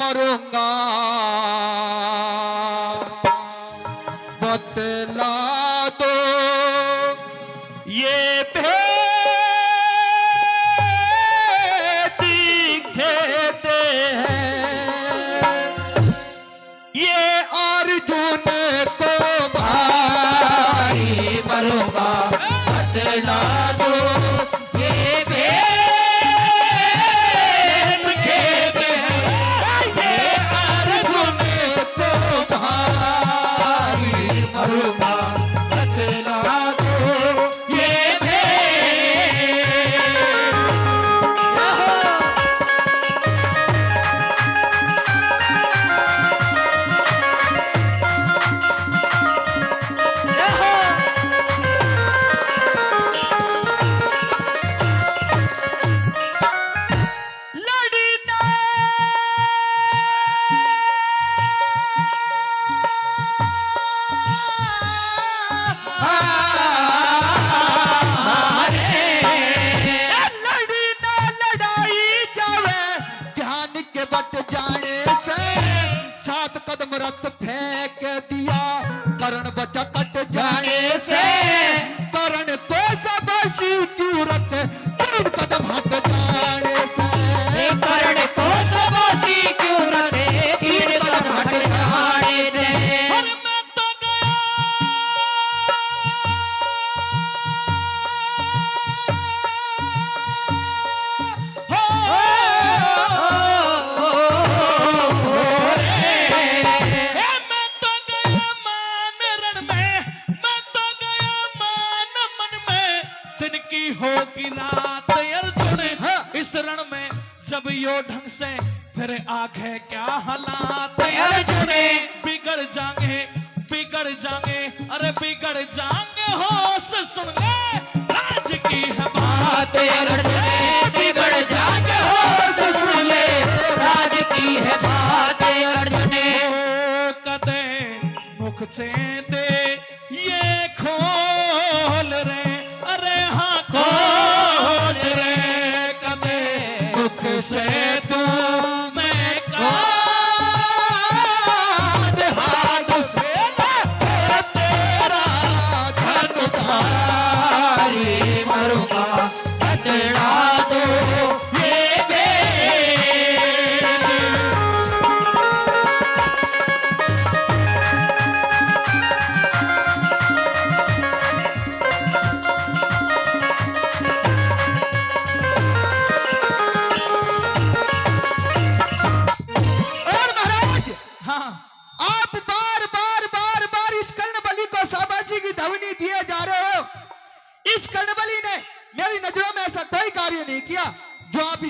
मरूंगा बतला दो ये भेद दिखते हैं ये अर्जुन को भाई मरूंगा बतला दो ये भेद दिखते हैं ये अर्जुन को भाई मरूंगा बतला दो ये फेंक दिया करण बचा कट जाने से करण को सबसी क्यों रख तीन कदम हट जाने से करण को सबसी क्यों रखे तीन कदम हट जाने से और मैं तो गया होगी रात अर्जुन इस रण में जब यो ढंग से फिर आगे क्या हालात अर्जुन बिगड़ जाएंगे अरे बिगड़ जाएंगे होश सुन ले राज की है बात अर्जुन बिगड़ जाएंगे होश सुन ले राज की है बात अर्जुन कदे मुख से दे ये खोल रे अरे हाँ खोल रे कदे मुख से तू मैं कांध हाथ से तेरा धनुधारी मरूंगा बतला दो ये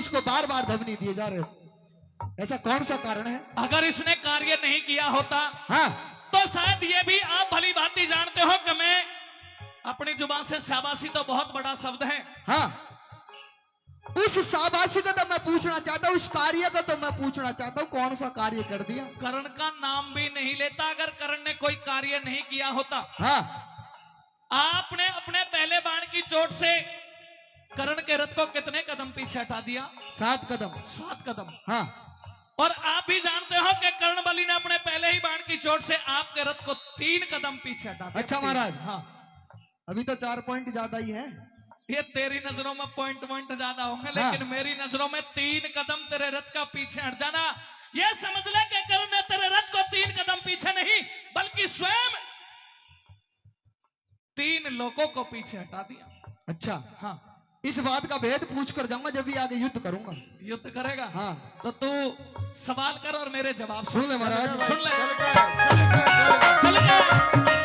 इसको बार बार धमनी दिए जा रहे हो ऐसा कौन सा कारण है अगर इसने कार्य नहीं किया होता हाँ तो शायद ये भी आप भली भांति जानते हो कि मैं अपनी जुबान से शाबाशी तो बहुत बड़ा शब्द है हाँ उस शाबाशी को तो मैं पूछना चाहता हूँ उस कार्य को तो मैं पूछना चाहता हूँ कौन सा कार्य कर दिया कर्ण का नाम भी नहीं लेता अगर कर्ण ने कोई कार्य नहीं किया होता हाँ आपने अपने पहले बाण की चोट से कर्ण के रथ को कितने कदम पीछे हटा दिया 7 कदम 7 कदम हाँ और आप भी जानते हो कि कर्ण बलि ने अपने पहले ही बाण की चोट से आपके रथ को 3 कदम पीछे हटा दिया अच्छा महाराज हाँ अभी तो 4 पॉइंट ज्यादा ही है ये तेरी नजरों में पॉइंट ज्यादा होंगे हाँ। लेकिन मेरी नजरों में 3 कदम तेरे रथ का पीछे हट जाना ये समझ ले कि कर्ण ने तेरे रथ को 3 कदम पीछे नहीं बल्कि स्वयं 3 लोगों को पीछे हटा दिया अच्छा हाँ इस बात का भेद पूछ कर जाऊंगा जब भी आगे युद्ध करूंगा युद्ध करेगा हाँ तो तू सवाल कर और मेरे जवाब सुन ले महाराज सुन ले चल के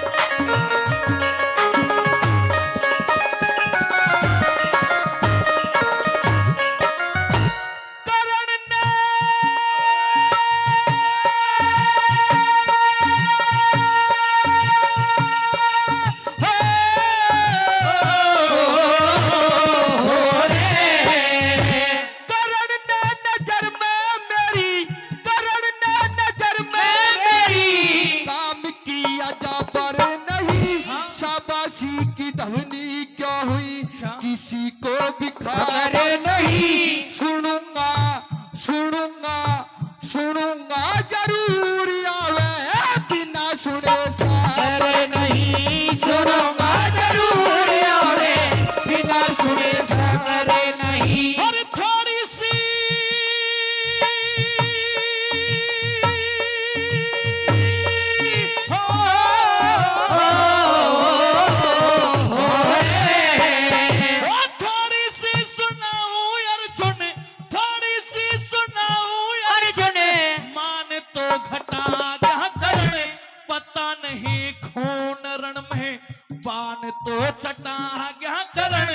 किसी को भी खबर नहीं सुनूंगा सुनूंगा सुनूंगा हटा गया करण, पता नहीं खून रण में बाण तो चटा गया करण।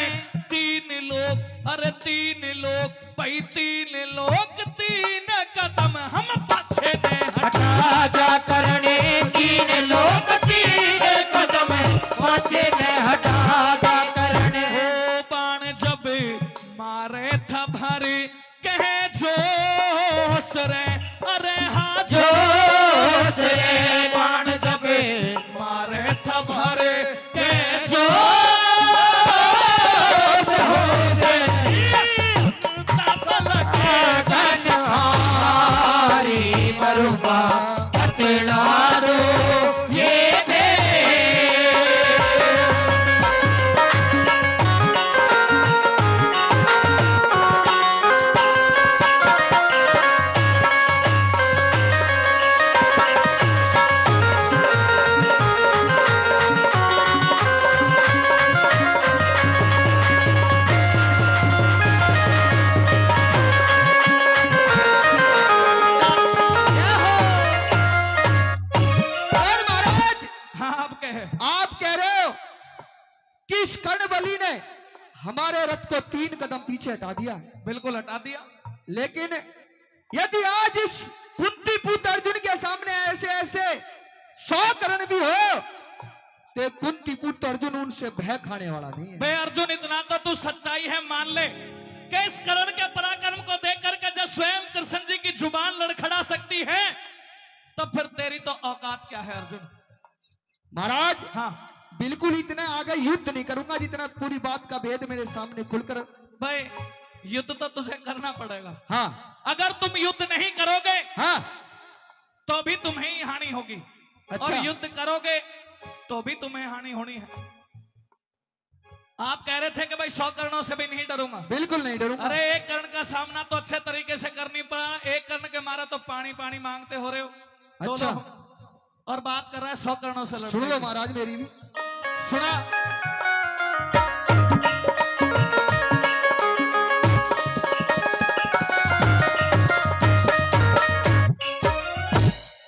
तीन लोग अरे तीन लोग भाई तीन लोग तीन कदम हम पाछे ने हटा जा करने, तीन लोग तीन कदम पाछे में हटा जा करने। हो बाण जब मारे था भरे कहे जोश रे, अरे हाँ जोश रे, बाण जब मारे था भरे कहे जोश होश गनहारी मरुआ पतला दो ये और महाराज हाँ आप कहे आप कह रहे हो कि इस कर्णबली ने हमारे रथ को 3 कदम पीछे हटा दिया, बिल्कुल हटा दिया। लेकिन यदि आज इस कुंती पुत्र अर्जुन के सामने ऐसे ऐसे 100 करण भी हो तो कुंती पुत्र अर्जुन उनसे भय खाने वाला नहीं है। बे अर्जुन इतना तो तू सच्चाई है मान ले कि इस करण के पराक्रम को देख करके जब स्वयं कृष्ण जी की जुबान लड़खड़ा सकती है तो फिर तेरी तो औकात क्या है अर्जुन। महाराज हाँ बिल्कुल इतना आगे युद्ध नहीं करूंगा जितना पूरी बात का भेद मेरे सामने खुलकर। भाई युद्ध तो तुझे करना पड़ेगा। हाँ अगर तुम युद्ध नहीं करोगे हाँ तो भी तुम्हें ही हानि होगी, अच्छा। और युद्ध करोगे तो भी तुम्हें हानि होनी है। आप कह रहे थे कि भाई 100 कर्णों से भी नहीं डरूंगा। बिल्कुल नहीं डरूंगा। अरे एक कर्ण का सामना तो अच्छे तरीके से करनी पड़ा, एक कर्ण के मारा तो पानी पानी मांगते हो रहे हो। अच्छा। और बात कर रहा है 100 कर्णों से लड़ने सुन लो की। महाराज मेरी भी सुना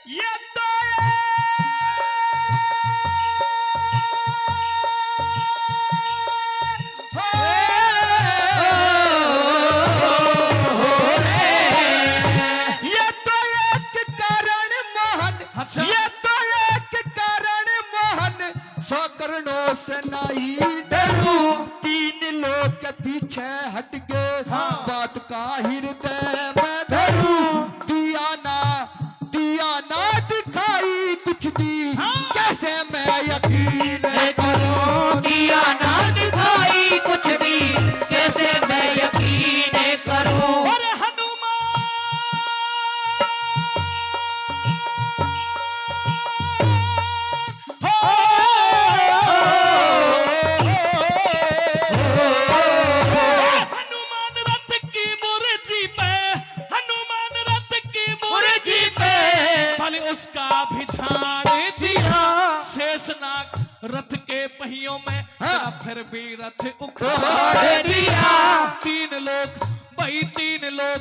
ये तो ये तो एक कारण मोहन, अच्छा। ये तो एक कारण मोहन 100 करणों से नहीं डरू। 3 लोग के पीछे हट गए हाँ। बात का हृदय में धरू। दिया ना दिखाई कुछ भी हाँ। कैसे मैं यकीन करूं, दिया ना दिखाई कुछ भी कैसे मैं यकीन करूं। और हनुमान हनुमान रथ की मुर्जी पे, हनुमान रथ की मुर्जी पे भले उसका भी झाड़ दिया। शेषनाग रथ के पहियों में हाँ। फिर भी रथ उखाड़ उखाड़ दिया। 3 लोग भाई 3 लोग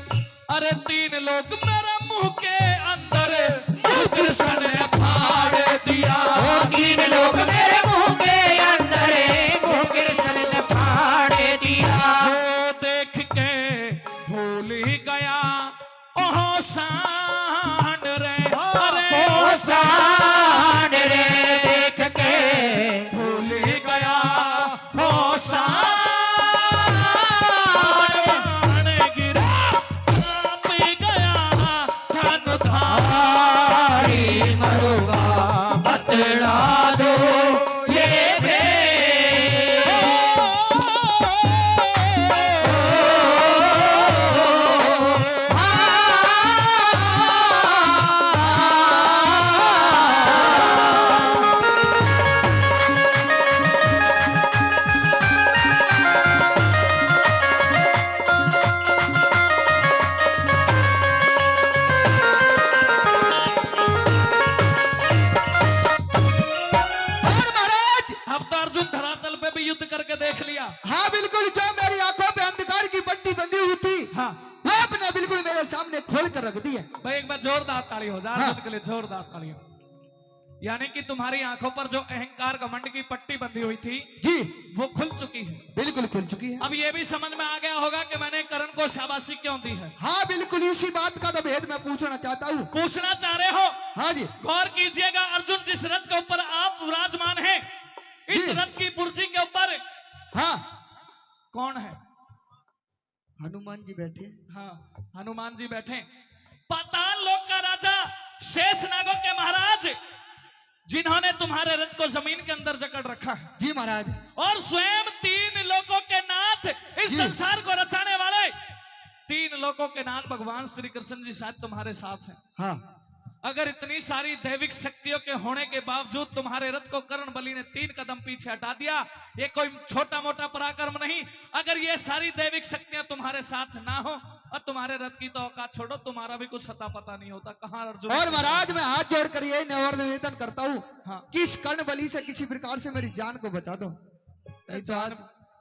अरे 3 लोग मेरे मुंह के अंदर मुंह कृष्ण ने फाड़ दिया। 3 लोग मेरे मुंह के अंदर मुंह कृष्ण ने फाड़ दिया। वो देख के भूल ही गया ओह सांड रे, अरे ओ सांड रे, देख के भूल ही गया ओ सांड गिरा कांप गया धनुधारी। हरी मरुगा बतला दो ये जोरदार ताली हो जाए हाँ। अर्जुन के लिए, जोरदार ताली हो। यानी कि तुम्हारी आंखों पर जो अहंकार घमंड की पट्टी बंधी हुई थी जी वो खुल चुकी है। बिल्कुल खुल चुकी है। अब ये भी समझ में आ गया होगा कि मैंने करण को शाबाशी क्यों दी है। हाँ बिल्कुल, इसी बात का तो भेद मैं पूछना चाहता हूँ। पूछना चाह रहे हो? हाँ जी। गौर कीजिएगा, अर्जुन जिस रथ के ऊपर आप विराजमान हैं, इस जी। रथ की पुर्जी के ऊपर हाँ कौन है? हनुमान जी बैठे। हाँ, हनुमान जी बैठे। पाताल लोक का राजा शेष नागों के महाराज, जिन्होंने तुम्हारे रथ को जमीन के अंदर जकड़ रखा है, जी महाराज। और स्वयं 3 लोकों के नाथ, इस जी। संसार को रचाने वाले 3 लोकों के नाथ भगवान श्री कृष्ण जी शायद तुम्हारे साथ हैं। हाँ अगर इतनी सारी दैविक शक्तियों के होने के बावजूद तुम्हारे रथ को कर्ण बलि ने 3 कदम पीछे हटा दिया, ये कोई छोटा मोटा पराक्रम नहीं। अगर ये सारी दैविक शक्तियां तुम्हारे साथ ना हो और तुम्हारे रथ की तो औकात छोड़ो, तुम्हारा भी कुछ हता पता नहीं होता कहाँ अर्जुन। और महाराज मैं हाथ जोड़कर यही निवेदन करता हूँ हाँ। कि इस कर्ण बलि से किसी प्रकार से मेरी जान को बचा दो, नहीं तो आज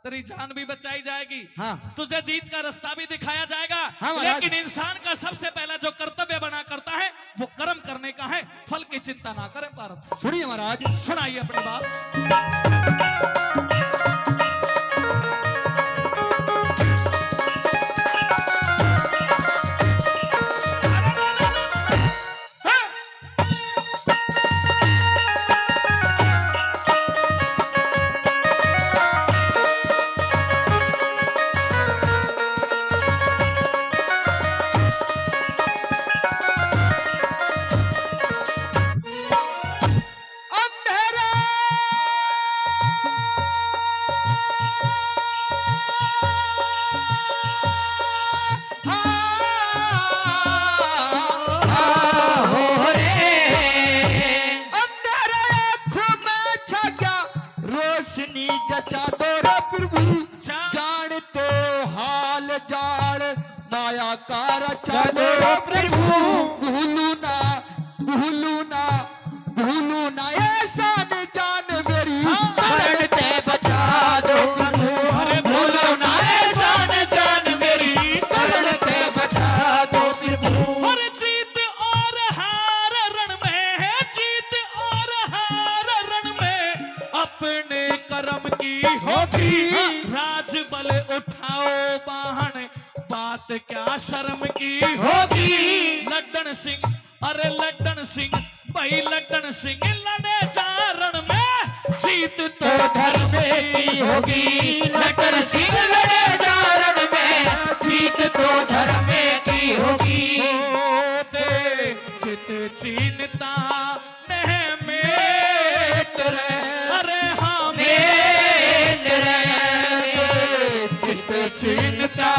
तेरी जान भी बचाई जाएगी। हाँ तुझे जीत का रास्ता भी दिखाया जाएगा। हाँ महाराज। लेकिन इंसान का सबसे पहला जो कर्तव्य बना करता है वो कर्म करने का है, फल की चिंता ना करें पार्थ। सुनिए महाराज। सुनाइए अपनी बात। अंधेरा अंधेरा आँखों में छा गया, रोशनी जचा दो रे प्रभु, जानते हाल जाल माया का रचा दो रे प्रभु। भूलू ना ऐसा न जान मेरी, करण ते बचा दो प्रभु। अरे भूलो ना ऐसा न जान मेरी, करण ते बचा दो प्रभु। और जीत और हार रण में है, जीत और हार रण में अपने कर्म की होगी। राज बल उठाओ बाहन, बात क्या शर्म की होगी। लड्डन सिंह, अरे लड्डन सिंह भाई लड्डन सिंह लड़े चारण में, जीत तो धर्म की होगी। लटर सिंह लड़े चारण में, जीत तो धर्म की होगी। होते चित चीनता नहीं मेट रे, अरे हाँ मेल रे, चित चीनता